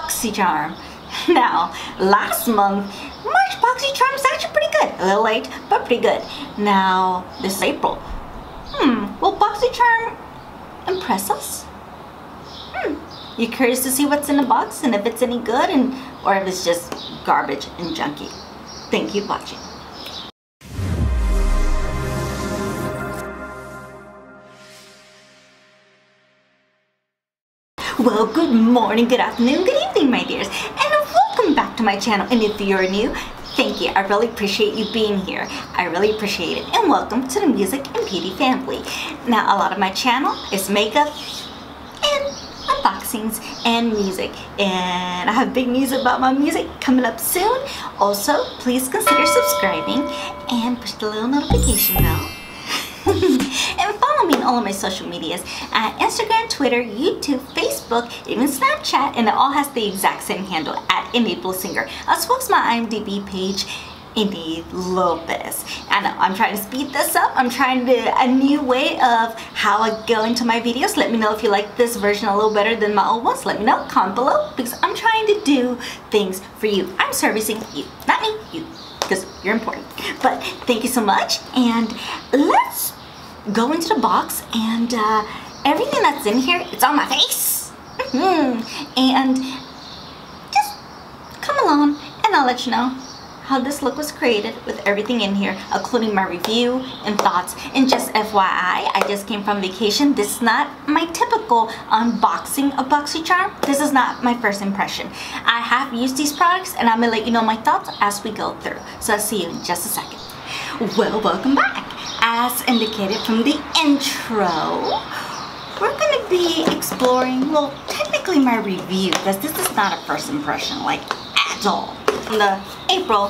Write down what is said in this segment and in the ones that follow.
Boxycharm. Now, last month, March Boxycharm is actually pretty good. A little late, but pretty good. Now, this is April. Will Boxycharm impress us? You curious to see what's in the box and if it's any good or if it's just garbage and junky? Thank you for watching. Well, good morning, good afternoon, good evening, my dears, and welcome back to my channel. And if you're new, thank you. I really appreciate you being here. I really appreciate it. And welcome to the music and beauty family. Now, a lot of my channel is makeup and unboxings and music. And I have big news about my music coming up soon. Also, please consider subscribing and push the little notification bell. And follow me on all of my social medias at Instagram, Twitter, YouTube, Facebook, even Snapchat, and it all has the exact same handle at Enidbluesinger, as well as my IMDb page, Enidbluesinger. I know I'm trying to speed this up. I'm trying to a new way of how I go into my videos. Let me know if you like this version a little better than my old ones. Let me know, comment below, because I'm trying to do things for you. I'm servicing you, not me, you, because you're important. But thank you so much, and let's go into the box, and everything that's in here, it's on my face. And just come along and I'll let you know how this look was created with everything in here, including my review and thoughts. And just FYI, I just came from vacation. This is not my typical unboxing of Boxycharm. This is not my first impression. I have used these products and I'm gonna let you know my thoughts as we go through. So I'll see you in just a second. Well, welcome back. As indicated from the intro, we're going to be exploring, well, technically my review, because this is not a first impression, like, at all. The April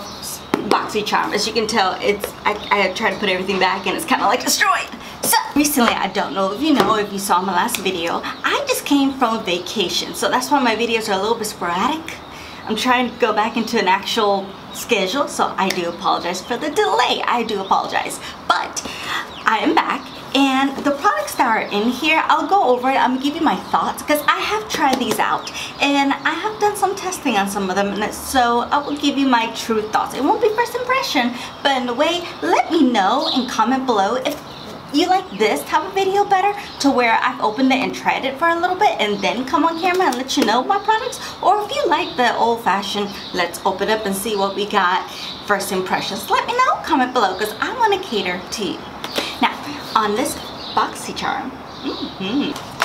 Boxycharm, as you can tell, I tried to put everything back and it's kind of like destroyed. So, recently, I don't know if you saw my last video, I just came from vacation, so that's why my videos are a little bit sporadic. I'm trying to go back into an actual schedule, so I do apologize for the delay. I do apologize, but I am back, and the products that are in here, I'll go over it. I'm gonna give you my thoughts because I have tried these out and I have done some testing on some of them, and so I will give you my true thoughts. It won't be first impression, but in a way, let me know and comment below if you like this type of video better, to where I've opened it and tried it for a little bit and then come on camera and let you know my products, or if you like the old-fashioned let's open up and see what we got first impressions. Let me know, comment below, because I want to cater to you. Now, on this Boxycharm,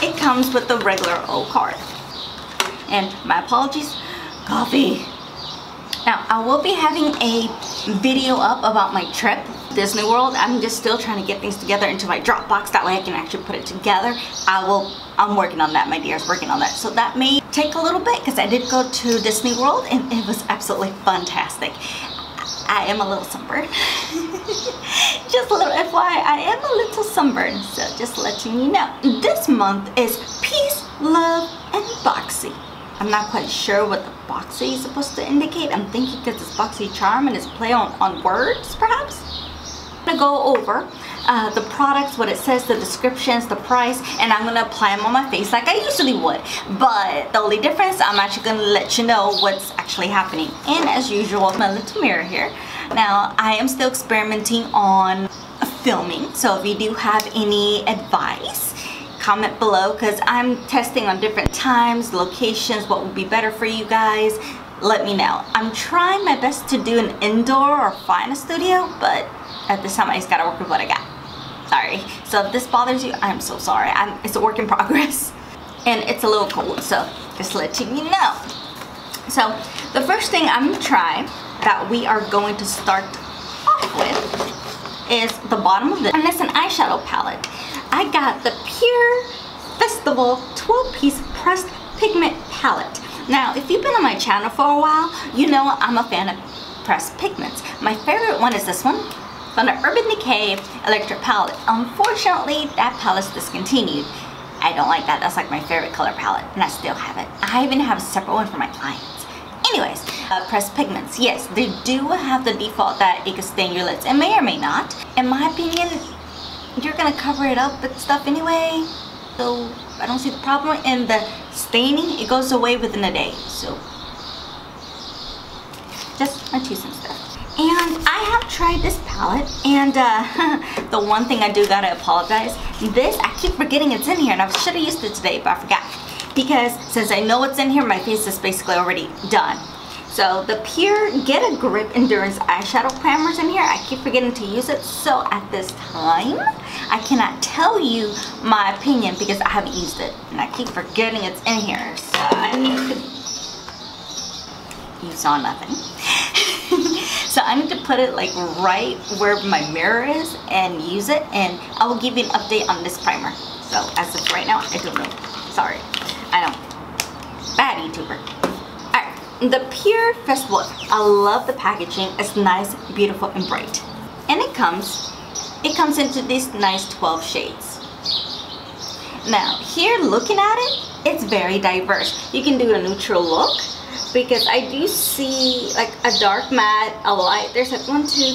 it comes with the regular old card, and my apologies, coffee. Now, I will be having a video up about my trip, Disney World. I'm just still trying to get things together into my Dropbox. That way I can actually put it together. I'm working on that, my dears, working on that. So that may take a little bit because I did go to Disney World and it was absolutely fantastic. I am a little sunburned. Just a little FYI, I am a little sunburned. So just letting you know. This month is Peace, Love, and Boxy. I'm not quite sure what the boxy is supposed to indicate. I'm thinking because it's Boxycharm and it's play on words, perhaps. I'm gonna go over the products, what it says, the descriptions, the price, and I'm gonna apply them on my face like I usually would. But the only difference, I'm actually gonna let you know what's actually happening. And as usual, my little mirror here. Now, I am still experimenting on filming, so if you do have any advice, comment below, because I'm testing on different times, locations, what would be better for you guys. Let me know. I'm trying my best to do an indoor or find a studio, but at this time I just gotta work with what I got. Sorry. So if this bothers you, I'm so sorry. It's a work in progress. And it's a little cold, so just letting you know. So the first thing I'm gonna try that we are going to start off with is the bottom of this. And it's an eyeshadow palette. I got the Pure Festival 12-piece pressed pigment palette. Now, if you've been on my channel for a while, you know I'm a fan of pressed pigments. My favorite one is this one from the Urban Decay Electric Palette. Unfortunately, that palette's discontinued. I don't like that. That's like my favorite color palette, and I still have it. I even have a separate one for my clients. Anyways, pressed pigments. Yes, they do have the default that it can stain your lids. It may or may not. In my opinion, you're gonna cover it up with stuff anyway, so I don't see the problem. And the staining, it goes away within a day, so just my 2 cents there. And I have tried this palette, and the one thing I do gotta apologize, this, I keep forgetting it's in here, and I should have used it today, but I forgot. Because since I know what's in here, my face is basically already done. So the Pure Get a Grip Endurance Eyeshadow Primer's in here. I keep forgetting to use it, so at this time, I cannot tell you my opinion because I haven't used it. And I keep forgetting it's in here, so I need to... You saw nothing. So I need to put it like right where my mirror is and use it, and I will give you an update on this primer. So as of right now, I don't know. Sorry. I know. Bad YouTuber. Alright, the Pure Festival. I love the packaging. It's nice, beautiful, and bright. And it comes into these nice 12 shades. Now, here looking at it, it's very diverse. You can do a neutral look, because I do see like a dark matte, a light. There's like 1, 2,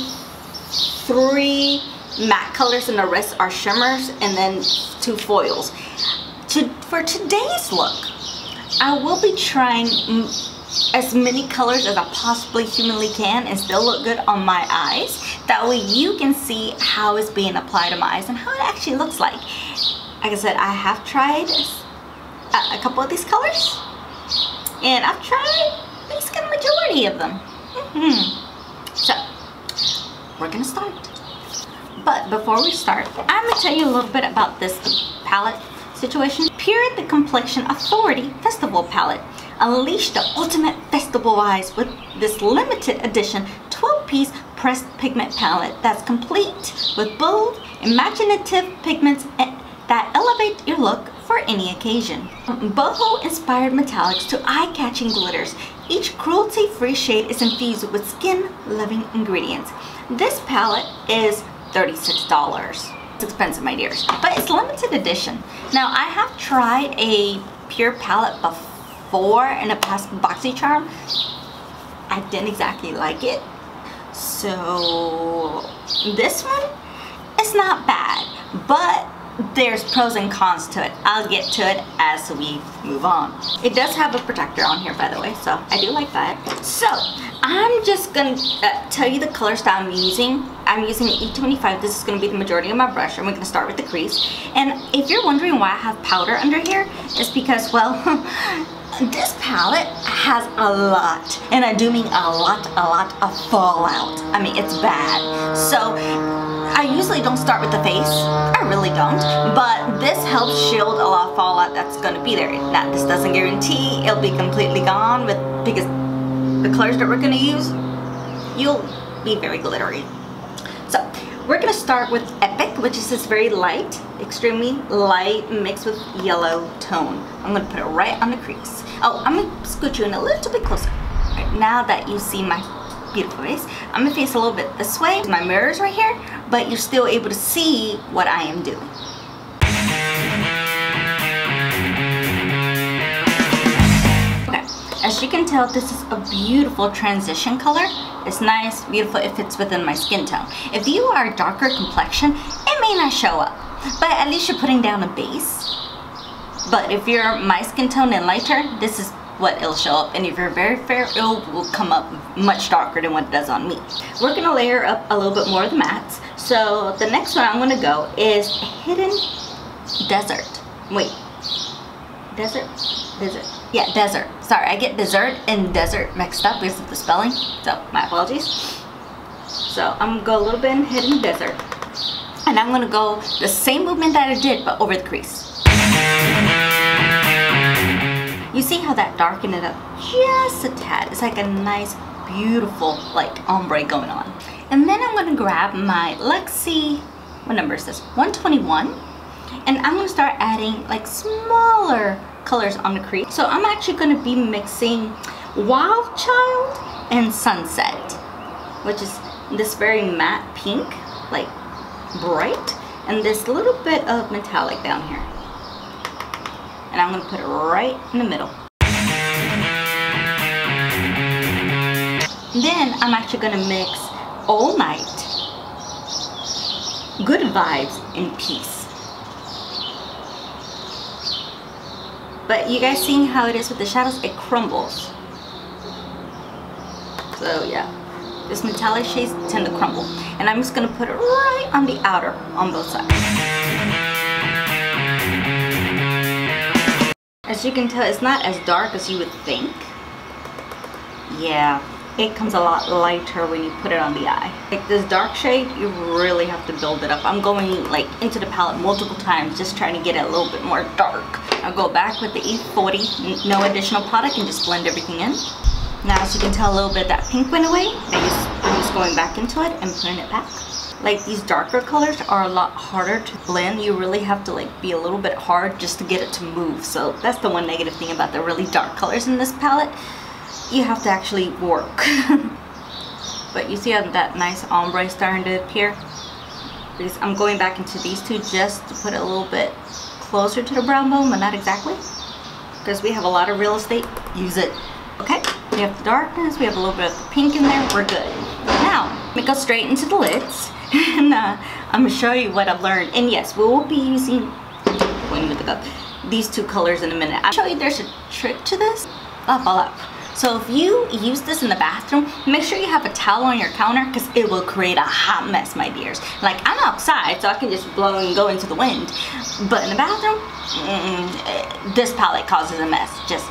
3 matte colors, and the rest are shimmers, and then 2 foils. For today's look, I will be trying as many colors as I possibly humanly can and still look good on my eyes. That way you can see how it's being applied to my eyes and how it actually looks like. Like I said, I have tried a couple of these colors, and I've tried basically the majority of them. So, we're gonna start. But before we start, I'm gonna tell you a little bit about this palette situation. Pur the Complexion Authority Festival Palette. Unleash the ultimate festival vibes with this limited edition 12-piece pressed pigment palette that's complete with bold, imaginative pigments that elevate your look for any occasion. Boho-inspired metallics to eye-catching glitters. Each cruelty-free shade is infused with skin-loving ingredients. This palette is $36. It's expensive, my dears, but it's limited edition. Now, I have tried a Pure palette before in the past, Boxycharm. I didn't exactly like it. So this one, it's not bad, but there's pros and cons to it. I'll get to it as we move on. It does have a protector on here, by the way, so I do like that. So I'm just gonna tell you the colors that I'm using. I'm using E25. This is gonna be the majority of my brush, and we're gonna start with the crease. And if you're wondering why I have powder under here, it's because, well, this palette has a lot, and I do mean a lot of fallout. I mean, it's bad. So I usually don't start with the face. I really don't. But this helps shield a lot of fallout that's gonna be there. Now, this doesn't guarantee it'll be completely gone, because the colors that we're gonna use, you'll be very glittery. So we're gonna start with Epic, which is this very light, extremely light, mixed with yellow tone. I'm gonna put it right on the crease. Oh, I'm gonna scoot you in a little bit closer. Right, now that you see my beautiful face, I'm gonna face a little bit this way. My mirror's right here, but you're still able to see what I am doing. Okay, as you can tell, this is a beautiful transition color. It's nice, beautiful, it fits within my skin tone. If you are a darker complexion, it may not show up, but at least you're putting down a base. But if you're my skin tone and lighter, this is what it'll show up. And if you're very fair, it will come up much darker than what it does on me. We're gonna layer up a little bit more of the mattes. So the next one I'm gonna go is Hidden Desert. Wait, desert? Yeah, desert. Sorry, I get dessert and desert mixed up because of the spelling. So my apologies. So I'm gonna go a little bit in Hidden Desert. And I'm gonna go the same movement that I did, but over the crease. You see how that darkened it up just a tad? It's like a nice, beautiful, like, ombre going on. And then I'm gonna grab my Luxie, what number is this? 121. And I'm gonna start adding like smaller colors on the crease. So I'm actually gonna be mixing Wild Child and Sunset, which is this very matte pink, like bright, and this little bit of metallic down here. And I'm gonna put it right in the middle. Then I'm actually gonna mix All Night, Good Vibes, and Peace. But you guys seeing how it is with the shadows? It crumbles. So yeah, this metallic shades tend to crumble. And I'm just gonna put it right on the outer on both sides. As you can tell, it's not as dark as you would think. Yeah, it comes a lot lighter when you put it on the eye. Like this dark shade, you really have to build it up. I'm going like into the palette multiple times just trying to get it a little bit more dark. I'll go back with the E40, no additional product, and just blend everything in. Now as you can tell, a little bit of that pink went away. I'm just going back into it and putting it back. Like these darker colors are a lot harder to blend. You really have to like be a little bit hard just to get it to move. So that's the one negative thing about the really dark colors in this palette. You have to actually work. But you see how that nice ombre is starting to appear? Because I'm going back into these two just to put it a little bit closer to the brown bone, but not exactly. Because we have a lot of real estate, use it. Okay, we have the darkness, we have a little bit of the pink in there, we're good. Now, let me go straight into the lids. And I'm gonna show you what I've learned. And yes, we will be using, pointing with the cup, these two colors in a minute. I'll show you there's a trick to this. I'll fall out. So if you use this in the bathroom, make sure you have a towel on your counter because it will create a hot mess, my dears. Like I'm outside, so I can just blow and go into the wind. But in the bathroom, this palette causes a mess. Just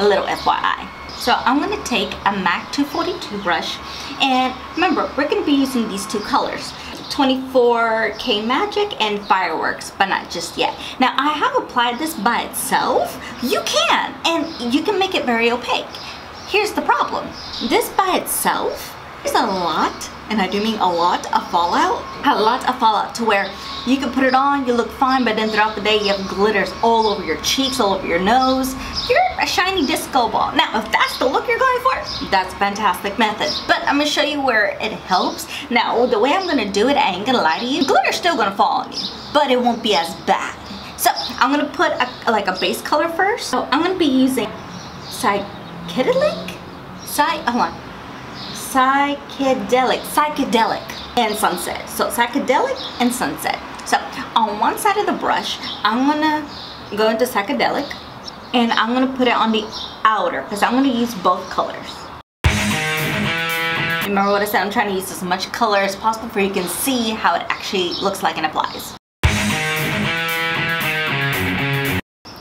a little FYI. So I'm going to take a MAC 242 brush, and remember we're going to be using these two colors, 24K Magic and Fireworks, but not just yet. Now I have applied this by itself. You can, and you can make it very opaque. Here's the problem. This by itself is a lot, and I do mean a lot of fallout. A lot of fallout to where you can put it on, you look fine, but then throughout the day you have glitters all over your cheeks, all over your nose. You're a shiny disco ball. Now, if that's the look you're going for, that's a fantastic method. But I'm gonna show you where it helps. Now, the way I'm gonna do it, I ain't gonna lie to you, glitter's still gonna fall on you, but it won't be as bad. So, I'm gonna put like a base color first. So, I'm gonna be using psychedelic, and sunset. So, psychedelic and sunset. So, on one side of the brush, I'm gonna go into psychedelic, and I'm gonna put it on the outer because I'm gonna use both colors. Remember what I said, I'm trying to use as much color as possible for you can see how it actually looks like and applies.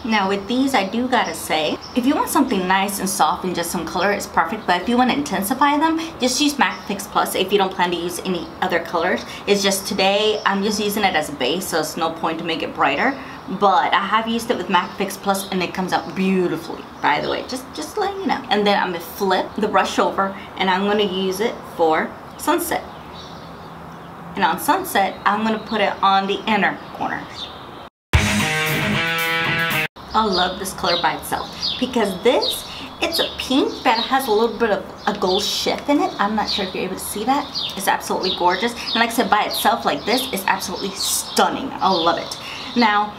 Now with these, I do gotta say, if you want something nice and soft and just some color, it's perfect. But if you want to intensify them, just use MAC Fix Plus if you don't plan to use any other colors. It's just today, I'm just using it as a base, so it's no point to make it brighter. But I have used it with MAC Fix Plus and it comes out beautifully, by the way, just letting you know. And then I'm gonna flip the brush over and I'm gonna use it for sunset. And on sunset, I'm gonna put it on the inner corners. I love this color by itself because this, it's a pink that has a little bit of a gold shift in it. I'm not sure if you're able to see that. It's absolutely gorgeous. And like I said, by itself like this, it's absolutely stunning. I love it. Now,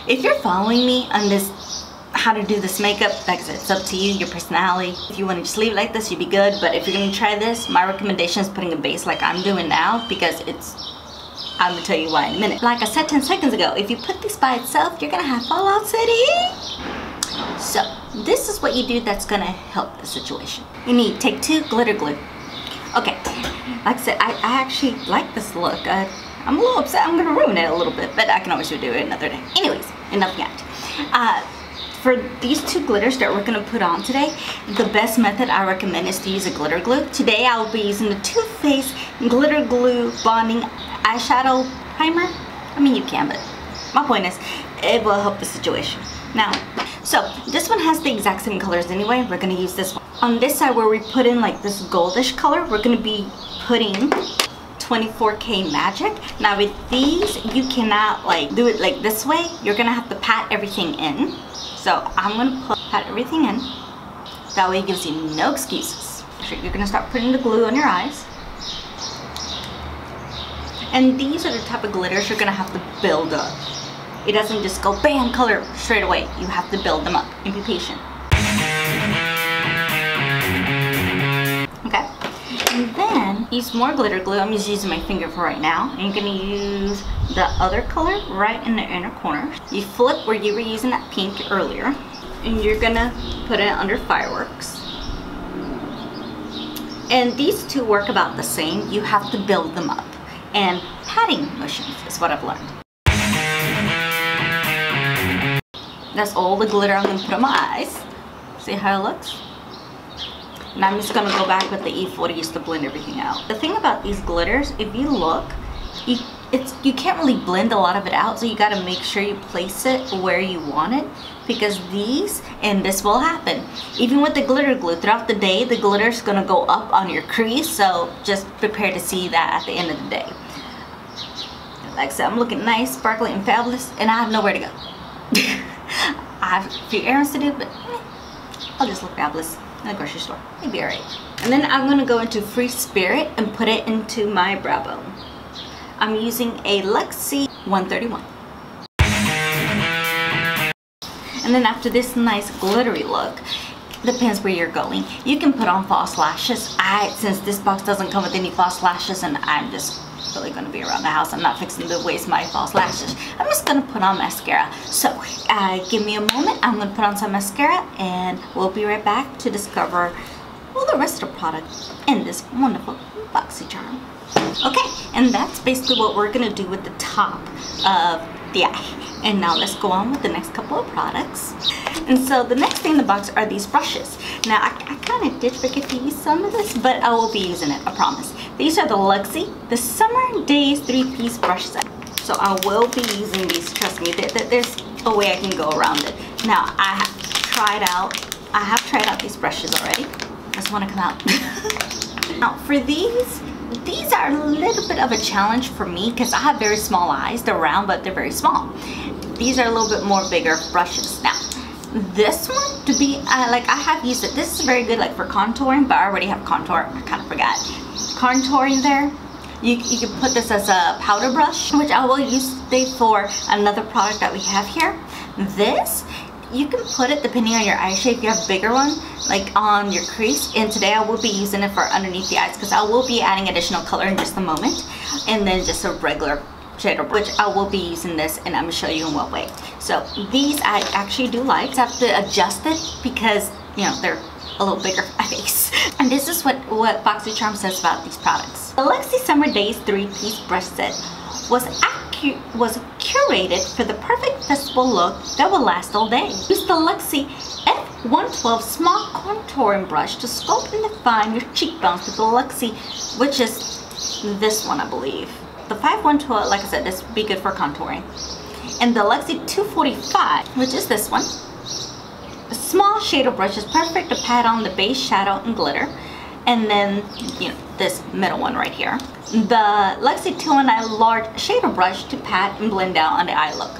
if you're following me on this, how to do this makeup, like I said, it's up to you, your personality. If you want to just leave it like this, you'd be good. But if you're going to try this, my recommendation is putting a base like I'm doing now because I'm gonna tell you why in a minute. Like I said 10 seconds ago, if you put this by itself, you're gonna have Fallout City. So this is what you do that's gonna help the situation. You need take 2 glitter glue. Okay, like I said, I actually like this look. I'm a little upset I'm gonna ruin it a little bit, but I can always redo it another day. Anyways, enough yet. For these 2 glitters that we're gonna put on today, the best method I recommend is to use a glitter glue. Today I'll be using the Too Faced Glitter Glue Bonding Eyeshadow Primer. I mean, you can, but my point is, it will help the situation. Now, so this one has the exact same colors anyway. We're gonna use this one. On this side where we put in like this goldish color, we're gonna be putting 24K Magic. Now with these, you cannot like do it like this way. You're gonna have to pat everything in. So I'm gonna pat everything in. That way it gives you no excuses. You're gonna start putting the glue on your eyes. And these are the type of glitters you're gonna have to build up. It doesn't just go bam, color straight away. You have to build them up and be patient. Okay. And then use more glitter glue. I'm just using my finger for right now. And you're gonna use the other color right in the inner corner. You flip where you were using that pink earlier. And you're gonna put it under Fireworks. And these two work about the same. You have to build them up. And patting motions is what I've learned. That's all the glitter I'm going to put on my eyes. See how it looks? And I'm just going to go back with the E40 just to blend everything out. The thing about these glitters, if you look, you can't really blend a lot of it out, so you got to make sure you place it where you want it, because these, and this will happen, even with the glitter glue, throughout the day the glitter is going to go up on your crease, so just prepare to see that at the end of the day. Like I said, I'm looking nice, sparkly, and fabulous, and I have nowhere to go. I have a few errands to do, but I'll just look fabulous in the grocery store. It'll be alright. And then I'm going to go into Free Spirit and put it into my brow bone. I'm using a Luxie 131. And then after this nice glittery look, depends where you're going, you can put on false lashes. Since this box doesn't come with any false lashes and I'm just really going to be around the house, I'm not fixing to waste my false lashes, I'm just going to put on mascara. So give me a moment, I'm going to put on some mascara and we'll be right back to discover all the rest of the product in this wonderful Boxycharm. Okay, and that's basically what we're going to do with the top of the eye. And now let's go on with the next couple of products. And so the next thing in the box are these brushes. Now I kind of did forget to use some of this, but I will be using it, I promise. These are the Luxie, the Summer Daze 3-piece brush set. So I will be using these, trust me, there's a way I can go around it. Now I have tried out these brushes already. I just want to come out. Now for these are a little bit of a challenge for me because I have very small eyes. They're round, but they're very small. These are a little bit more bigger brushes. Now, this one, to be, I have used it. This is very good like for contouring, but I already have contour. I kind of forgot. Contouring there. You can put this as a powder brush, which I will use today for another product that we have here. This, you can put it depending on your eye shape. If you have a bigger one, like on your crease, and today I will be using it for underneath the eyes because I will be adding additional color in just a moment. And then just a regular shader, which I will be using this, and I'm going to show you in what way. So these I actually do like. I have to adjust it because, you know, they're a little bigger face. And this is what Boxycharm says about these products. The Luxie Summer Daze 3-piece brush set was curated for the perfect festival look that will last all day. Use the Luxie F112 small contouring brush to sculpt and define your cheekbones with the Luxie, which is this one, I believe. The 5112, like I said, this would be good for contouring. And the Luxie 245, which is this one. A small shader brush is perfect to pat on the base shadow and glitter. And then, you know, this middle one right here. The Luxie 219 large shader brush to pat and blend out on the eye look,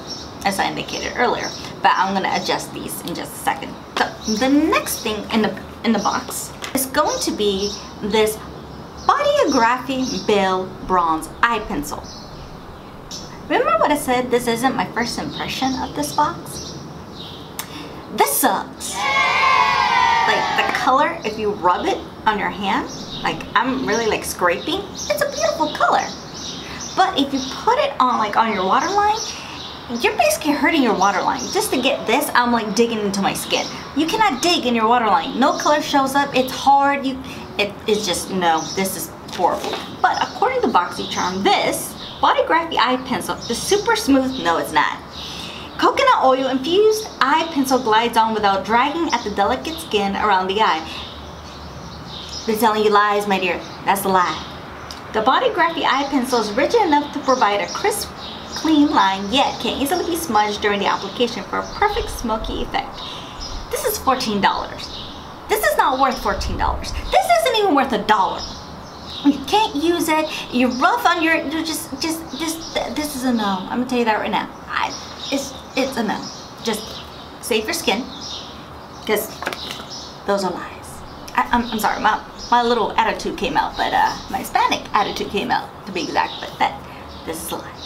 as I indicated earlier. But I'm going to adjust these in just a second. So the next thing in the box is going to be this Bodyography Bell Bronze Eye Pencil. Remember what I said? This isn't my first impression of this box. This sucks. Like the color, if you rub it on your hand, like I'm really like scraping, it's a beautiful color. But if you put it on like on your waterline, you're basically hurting your waterline. Just to get this, I'm like digging into my skin. You cannot dig in your waterline. No color shows up. It's hard. It's just, no, this is horrible. But according to Boxycharm, this Bodyography eye pencil is super smooth. No, it's not. Coconut oil infused eye pencil glides on without dragging at the delicate skin around the eye. They're telling you lies, my dear. That's a lie. The Bodyography eye pencil is rigid enough to provide a crisp, clean line, yet can easily be smudged during the application for a perfect smoky effect. This is $14. This is not worth $14. This isn't even worth $1. You can't use it. You're rough on your. This is a no. I'm gonna tell you that right now. It's a no. Just save your skin, because those are lies. I'm sorry. My little attitude came out, but my Hispanic attitude came out to be exact. But this is a lie.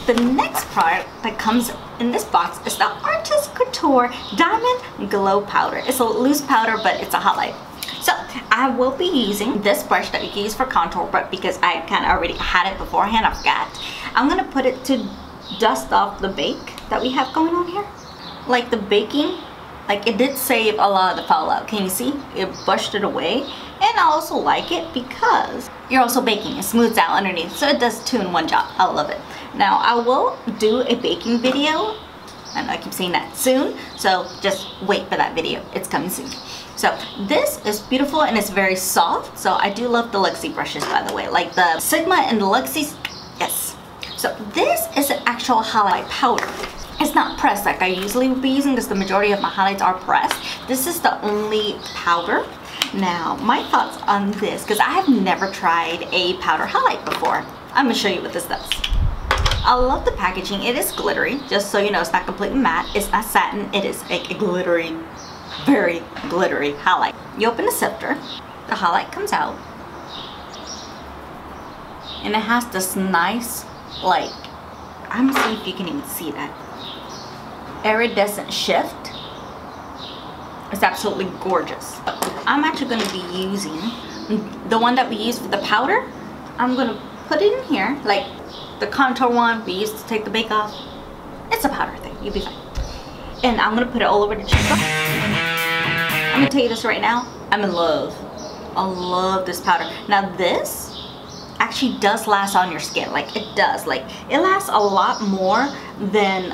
The next product that comes in this box is the Artist Couture Diamond Glow Powder. It's a loose powder, but it's a highlight. So I will be using this brush that you can use for contour, but because I kind of already had it beforehand, I forgot. I'm going to put it to dust off the bake that we have going on here. Like the baking Like, it did save a lot of the fallout. Can you see? It brushed it away. And I also like it because you're also baking. It smooths out underneath. So it does two in one job. I love it. Now, I will do a baking video. I know I keep saying that soon. So just wait for that video. It's coming soon. So this is beautiful and it's very soft. So I do love the Luxie brushes, by the way. Like the Sigma and the Luxies. Yes. So this is an actual highlight powder. It's not pressed like I usually would be using because the majority of my highlights are pressed. This is the only powder. Now, my thoughts on this, because I have never tried a powder highlight before. I'm going to show you what this does. I love the packaging. It is glittery, just so you know, it's not completely matte. It's not satin. It is a glittery, very glittery highlight. You open the sifter, the highlight comes out, and it has this nice, like, I'm gonna see if you can even see that, iridescent shift. It's absolutely gorgeous. I'm actually going to be using the one that we use for the powder. I'm going to put it in here, like the contour one we used to take the bake off. It's a powder thing, you'll be fine. And I'm going to put it all over the cheek. I'm going to tell you this right now, I'm in love. I love this powder. Now this actually does last on your skin, like it does. Like it lasts a lot more than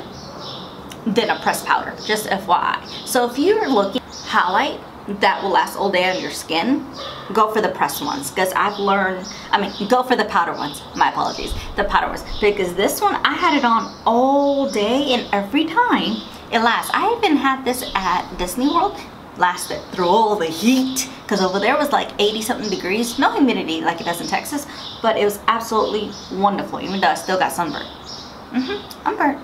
a pressed powder, just FYI. So if you're looking highlight that will last all day on your skin, go for the pressed ones, because I've learned, go for the powder ones, my apologies, the powder ones, because this one I had it on all day and every time it lasts. I even had this at Disney World, lasted through all the heat, because over there was like 80 something degrees, no humidity like it does in Texas, but it was absolutely wonderful, even though I still got sunburn. I'm burnt.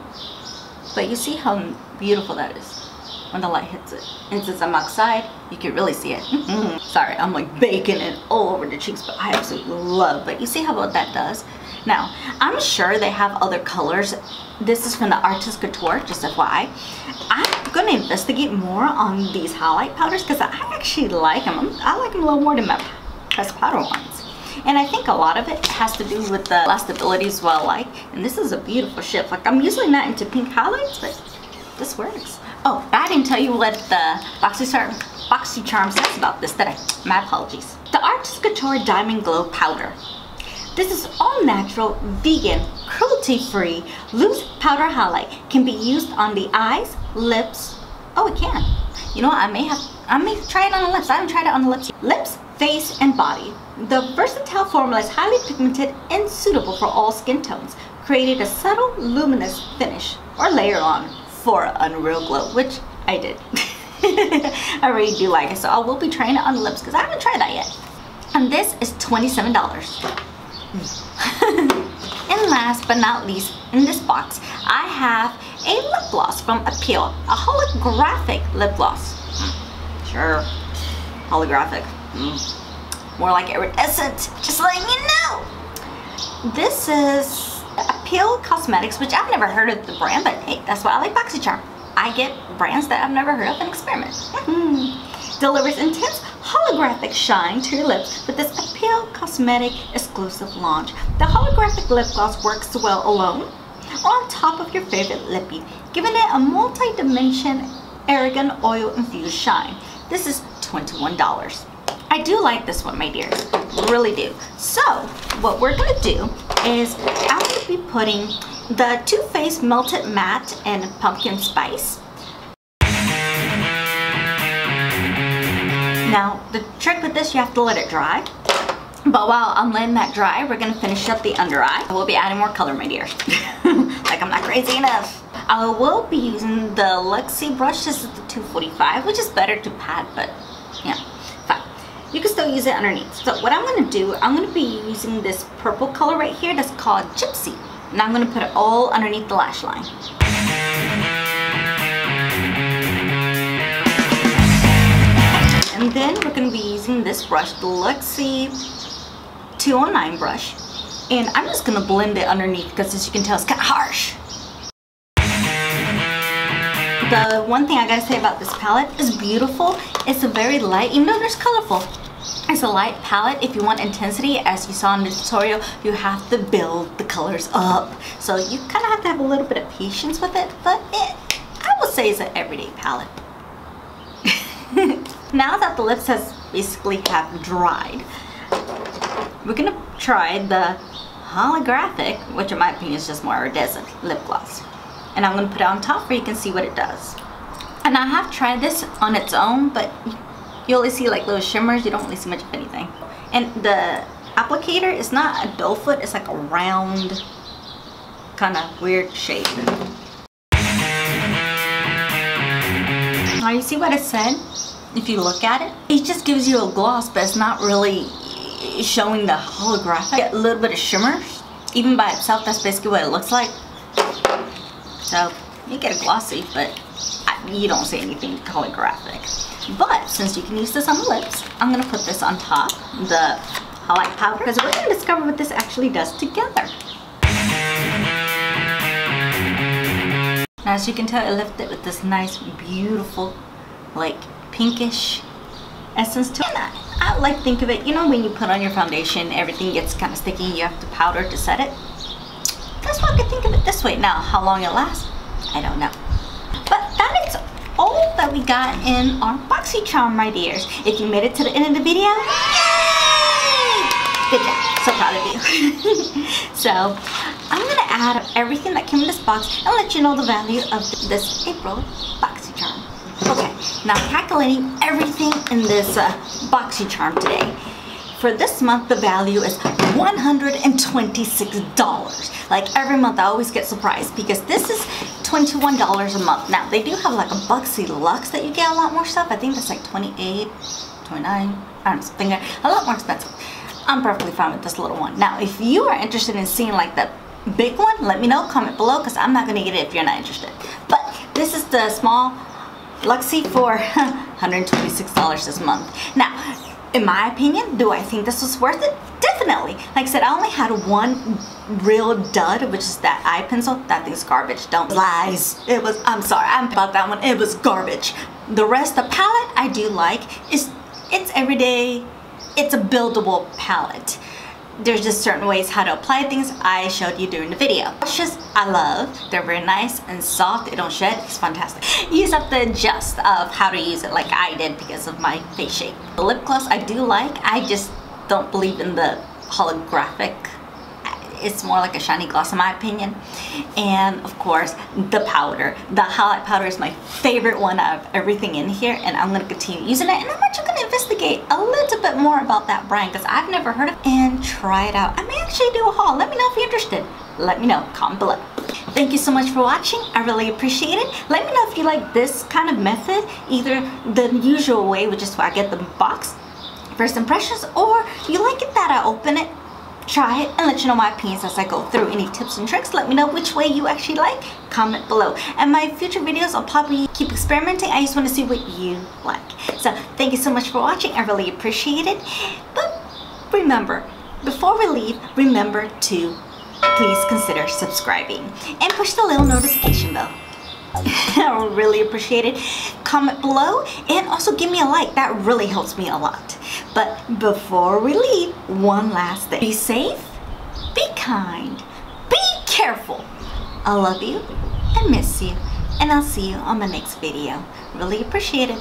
But you see how beautiful that is when the light hits it. And since I'm outside, you can really see it. Sorry, I'm like baking it all over the cheeks, but I absolutely love it. But you see how what that does? Now, I'm sure they have other colors. This is from the Artist Couture, just FYI. I'm going to investigate more on these highlight powders because I actually like them. I like them a little more than my pressed powder ones. And I think a lot of it has to do with the lastability as well, like, and this is a beautiful shift. Like, I'm usually not into pink highlights, but this works. Oh, I didn't tell you what the Boxycharm says about this today. My apologies. The Artist Couture Diamond Glow Powder. This is all natural, vegan, cruelty-free, loose powder highlight. Can be used on the eyes, lips. Oh, it can. You know what? I may try it on the lips. I haven't tried it on the lips. Lips, face, and body. The versatile formula is highly pigmented and suitable for all skin tones. Created a subtle, luminous finish or layer on for an unreal glow, which I did. I really do like it, so I will be trying it on the lips because I haven't tried that yet. And this is $27. And last but not least, in this box, I have a lip gloss from APPAREL, a holographic lip gloss. Sure, holographic. More like iridescent, just letting you know. This is APPAREL Cosmetics, which I've never heard of the brand, but hey, that's why I like Boxycharm. I get brands that I've never heard of and experiment. Delivers intense holographic shine to your lips with this APPAREL Cosmetic exclusive launch. The holographic lip gloss works well alone or on top of your favorite lippy, giving it a multi-dimension argan oil infused shine. This is $21. I do like this one, my dears, really do. So what we're gonna do is I'm gonna be putting the Too Faced Melted Matte and Pumpkin Spice. Now, the trick with this, you have to let it dry. But while I'm letting that dry, we're gonna finish up the under eye. We'll be adding more color, my dears. Like I'm not crazy enough. I will be using the Luxie brush. This is the 245, which is better to pat, but yeah, fine. You can still use it underneath. So what I'm gonna do, I'm gonna be using this purple color right here that's called Gypsy. And I'm gonna put it all underneath the lash line. And then we're going to be using this brush, the Luxie 209 brush. And I'm just going to blend it underneath because as you can tell, it's kind of harsh. The one thing I got to say about this palette is beautiful. It's a very light, even though there's colorful. It's a light palette. If you want intensity, as you saw in the tutorial, you have to build the colors up. So you kind of have to have a little bit of patience with it, but I would say it's an everyday palette. Now that the lips has basically have dried, we're gonna try the holographic, which in my opinion is just more iridescent lip gloss. And I'm gonna put it on top where you can see what it does. And I have tried this on its own, but you only see like little shimmers, you don't really see much of anything. And the applicator is not a doe foot, it's like a round, kind of weird shape. Now you see what it said? If you look at it, it just gives you a gloss, but it's not really showing the holographic. A little bit of shimmers, even by itself, that's basically what it looks like. So you get a glossy, but you don't see anything holographic. But since you can use this on the lips, I'm gonna put this on top, the highlight powder, because we're gonna discover what this actually does together. As you can tell, I left it with this nice, beautiful, like pinkish essence to it. I like to think of it, you know, when you put on your foundation, everything gets kind of sticky, you have to powder to set it. That's why I can think of it this way. Now, how long it lasts, I don't know. But that is all that we got in our Boxycharm, my dears. If you made it to the end of the video, yay! Good job, so proud of you. So, I'm gonna add everything that came in this box and let you know the value of this April Boxycharm. Okay, now calculating everything in this Boxycharm today. For this month, the value is $126. Like every month, I always get surprised because this is $21 a month. Now, they do have like a Boxy Luxe that you get a lot more stuff. I think that's like 28, 29, I don't know, something there. A lot more expensive. I'm perfectly fine with this little one. Now, if you are interested in seeing like the big one, let me know, comment below, because I'm not gonna get it if you're not interested. But this is the small Luxie for $126 this month. Now, in my opinion, do I think this was worth it? Definitely. Like I said, I only had one real dud, which is that eye pencil. That thing's garbage. Don't lies. It was, I'm sorry, I'm about that one. It was garbage. The rest, the palette I do like. It's everyday. It's a buildable palette. There's just certain ways how to apply things I showed you during the video. Brushes I love. They're very nice and soft. They don't shed. It's fantastic. You just have to adjust of how to use it like I did because of my face shape. The lip gloss I do like. I just don't believe in the holographic. It's more like a shiny gloss in my opinion. And of course, the powder. The highlight powder is my favorite one out of everything in here, and I'm going to continue using it. And I'm actually going to investigate a little bit more about that brand because I've never heard of it, and try it out. I may actually do a haul. Let me know if you're interested. Let me know. Comment below. Thank you so much for watching. I really appreciate it. Let me know if you like this kind of method, either the usual way, which is where I get the box, first impressions, or you like it that I open it, try it, and let you know my opinions as I go through. Any tips and tricks, let me know which way you actually like, comment below. And my future videos, I'll probably keep experimenting. I just want to see what you like. So thank you so much for watching. I really appreciate it. But remember, before we leave, remember to please consider subscribing and push the little notification bell. I would really appreciate it. Comment below and also give me a like. That really helps me a lot. But before we leave, one last thing. Be safe, be kind, be careful. I love you and miss you, and I'll see you on my next video. Really appreciate it.